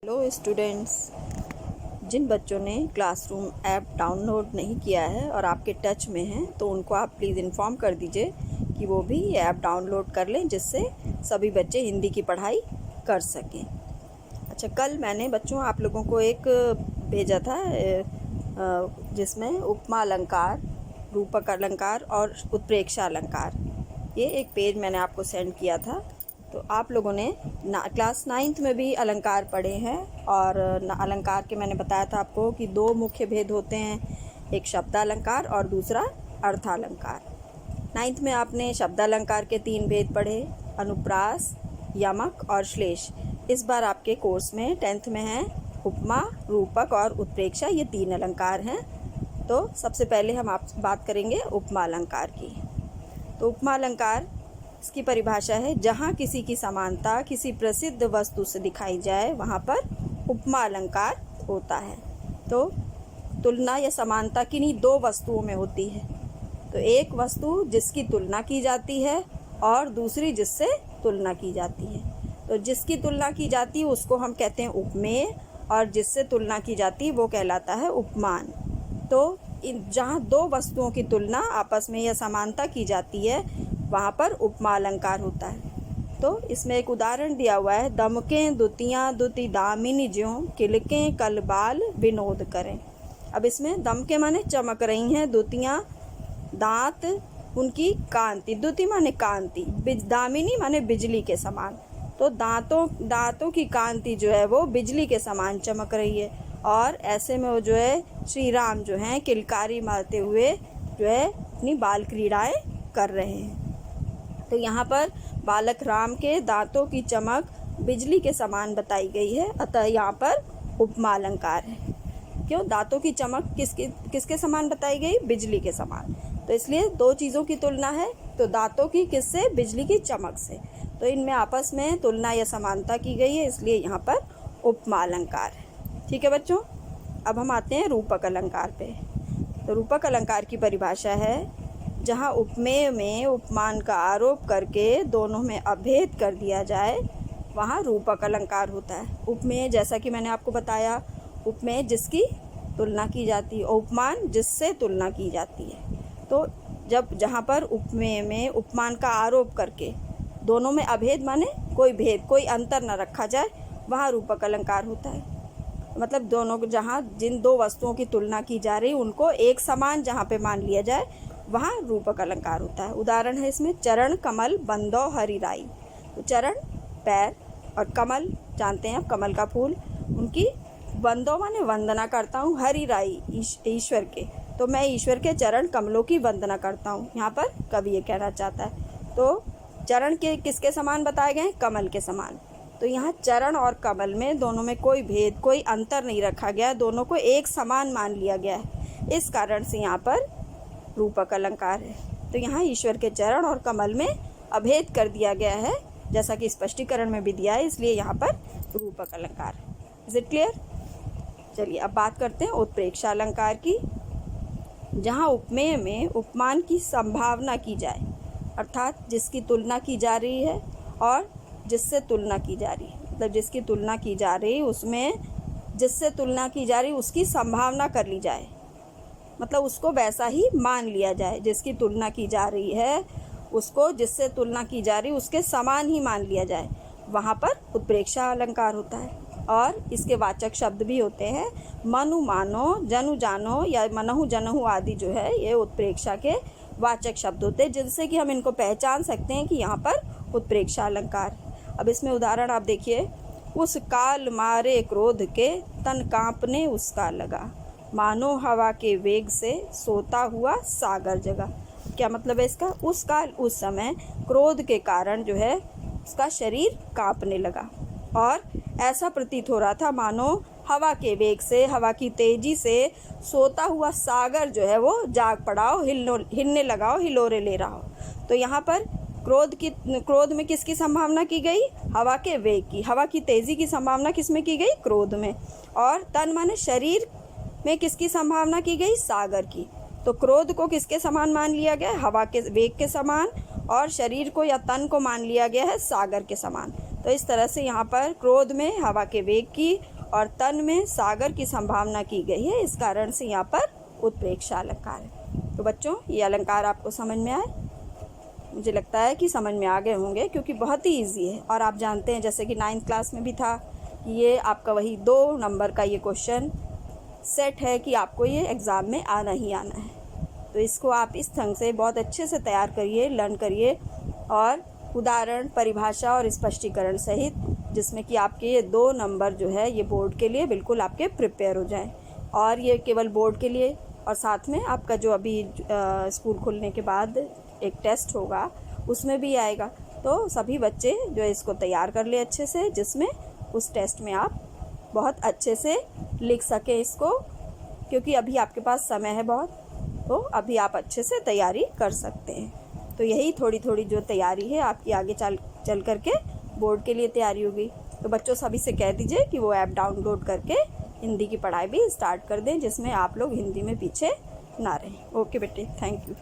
Hello students, जिन बच्चों ने classroom app download नहीं किया है और आपके टच में हैं तो उनको आप प्लीज़ इन्फॉर्म कर दीजिए कि वो भी ये ऐप डाउनलोड कर लें, जिससे सभी बच्चे हिंदी की पढ़ाई कर सकें। अच्छा, कल मैंने बच्चों आप लोगों को एक भेजा था जिसमें उपमा अलंकार, रूपक अलंकार और उत्प्रेक्षा अलंकार, ये एक पेज मैंने आपको सेंड किया था। तो आप लोगों ने क्लास 9th में भी अलंकार पढ़े हैं और अलंकार के मैंने बताया था आपको कि दो मुख्य भेद होते हैं, एक शब्दालंकार और दूसरा अर्थालंकार। 9th में आपने शब्दालंकार के 3 भेद पढ़े, अनुप्रास, यमक और श्लेष। इस बार आपके कोर्स में 10th में है उपमा, रूपक और उत्प्रेक्षा, ये 3 अलंकार हैं। तो सबसे पहले हम आप बात करेंगे उपमा अलंकार की। तो उपमा अलंकार, इसकी परिभाषा है, जहाँ किसी की समानता किसी प्रसिद्ध वस्तु से दिखाई जाए वहाँ पर उपमा अलंकार होता है। तो तुलना या समानता किन्हीं 2 वस्तुओं में होती है। तो एक वस्तु जिसकी तुलना की जाती है और दूसरी जिससे तुलना की जाती है। तो जिसकी तुलना की जाती है उसको हम कहते हैं उपमेय और जिससे तुलना की जाती है वो कहलाता है उपमान। तो जहाँ 2 वस्तुओं की तुलना आपस में या समानता की जाती है वहाँ पर उपमा अलंकार होता है। तो इसमें एक उदाहरण दिया हुआ है, दमकें दुतियाँ दुति दामिनी ज्यों, किलकें कलबाल विनोद करें। अब इसमें दमकें माने चमक रही हैं, दुतियाँ दांत उनकी कांति, दुति माने कांति, दामिनी माने बिजली के समान। तो दांतों की कांति जो है वो बिजली के समान चमक रही है और ऐसे में वो जो है श्री राम जो हैं किलकारी मारते हुए जो है अपनी बाल क्रीड़ाएँ कर रहे हैं। तो यहाँ पर बालक राम के दांतों की चमक बिजली के समान बताई गई है, अतः यहाँ पर उपमा अलंकार है। क्यों? दांतों की चमक किसके समान बताई गई? बिजली के समान। तो इसलिए 2 चीज़ों की तुलना है, तो दांतों की किससे? बिजली की चमक से। तो इनमें आपस में तुलना या समानता की गई है, इसलिए यहाँ पर उपमा अलंकार है। ठीक है बच्चों, अब हम आते हैं रूपक अलंकार पे। तो रूपक अलंकार की परिभाषा है, जहाँ उपमेय में उपमान का आरोप करके दोनों में अभेद कर दिया जाए वहाँ रूपक अलंकार होता है। उपमेय, जैसा कि मैंने आपको बताया, उपमेय जिसकी तुलना की जाती है और उपमान जिससे तुलना की जाती है। तो जहाँ पर उपमेय में उपमान का आरोप करके दोनों में अभेद माने कोई भेद, कोई अंतर न रखा जाए, वहाँ रूपक अलंकार होता है। मतलब दोनों जहाँ जिन 2 वस्तुओं की तुलना की जा रही उनको एक समान जहाँ पे मान लिया जाए वहाँ रूपक अलंकार होता है। उदाहरण है इसमें, चरण कमल बंदो हरि राई। तो चरण पैर और कमल जानते हैं आप, कमल का फूल, उनकी बंदो माने वंदना करता हूँ, हरि राई ईश्वर के, तो मैं ईश्वर के चरण कमलों की वंदना करता हूँ। यहाँ पर कवि ये कहना चाहता है। तो चरण के किसके समान बताए गए? कमल के समान। तो यहाँ चरण और कमल में दोनों में कोई भेद, कोई अंतर नहीं रखा गया, दोनों को एक समान मान लिया गया है। इस कारण से यहाँ पर रूपक अलंकार है। तो यहाँ ईश्वर के चरण और कमल में अभेद कर दिया गया है, जैसा कि स्पष्टीकरण में भी दिया है, इसलिए यहाँ पर रूपक अलंकार है। Is it clear? चलिए अब बात करते हैं उत्प्रेक्षा अलंकार की, जहाँ उपमेय में उपमान की संभावना की जाए, अर्थात जिसकी तुलना की जा रही है और जिससे तुलना की जा रही है। मतलब जिसकी तुलना की जा रही है उसमें जिससे तुलना की जा रही उसकी संभावना कर ली जाए, मतलब उसको वैसा ही मान लिया जाए। जिसकी तुलना की जा रही है उसको जिससे तुलना की जा रही उसके समान ही मान लिया जाए, वहाँ पर उत्प्रेक्षा अलंकार होता है। और इसके वाचक शब्द भी होते हैं, मनु मानो, जनु जानो या मनहु जनहु आदि जो है ये उत्प्रेक्षा के वाचक शब्द होते हैं, जिनसे कि हम इनको पहचान सकते हैं कि यहाँ पर उत्प्रेक्षा अलंकार। अब इसमें उदाहरण आप देखिए, उस काल मारे क्रोध के तन कांपने उसका लगा, मानो हवा के वेग से सोता हुआ सागर जगा। क्या मतलब है इसका? उस काल, उस समय क्रोध के कारण जो है उसका शरीर कांपने लगा और ऐसा प्रतीत हो रहा था मानो हवा के वेग से, हवा की तेजी से सोता हुआ सागर जो है वो जाग पड़ा हो, हिलने लगा हो, हिलोरे ले रहा हो। तो यहाँ पर क्रोध में किसकी संभावना की गई? हवा के वेग की। हवा की तेजी की संभावना किस में की गई? क्रोध में। और तन माने शरीर में किसकी संभावना की गई? सागर की। तो क्रोध को किसके समान मान लिया गया? हवा के वेग के समान, और शरीर को या तन को मान लिया गया है सागर के समान। तो इस तरह से यहाँ पर क्रोध में हवा के वेग की और तन में सागर की संभावना की गई है, इस कारण से यहाँ पर उत्प्रेक्षा अलंकार है। तो बच्चों, ये अलंकार आपको समझ में आए? मुझे लगता है कि समझ में आ गए होंगे, क्योंकि बहुत ही ईजी है। और आप जानते हैं, जैसे कि 9th क्लास में भी था, कि ये आपका वही 2 नंबर का ये क्वेश्चन सेट है कि आपको ये एग्ज़ाम में आना ही आना है। तो इसको आप इस ढंग से बहुत अच्छे से तैयार करिए, लर्न करिए, और उदाहरण, परिभाषा और स्पष्टीकरण सहित, जिसमें कि आपके ये 2 नंबर जो है ये बोर्ड के लिए बिल्कुल आपके प्रिपेयर हो जाएं। और ये केवल बोर्ड के लिए, और साथ में आपका जो अभी स्कूल खुलने के बाद एक टेस्ट होगा उसमें भी आएगा। तो सभी बच्चे जो है इसको तैयार कर ले अच्छे से, जिसमें उस टेस्ट में आप बहुत अच्छे से लिख सकें इसको, क्योंकि अभी आपके पास समय है बहुत, तो अभी आप अच्छे से तैयारी कर सकते हैं। तो यही थोड़ी थोड़ी जो तैयारी है आपकी आगे चल करके बोर्ड के लिए तैयारी होगी। तो बच्चों सभी से कह दीजिए कि वो ऐप डाउनलोड करके हिंदी की पढ़ाई भी स्टार्ट कर दें, जिसमें आप लोग हिंदी में पीछे ना रहें। ओके बेटे, थैंक यू।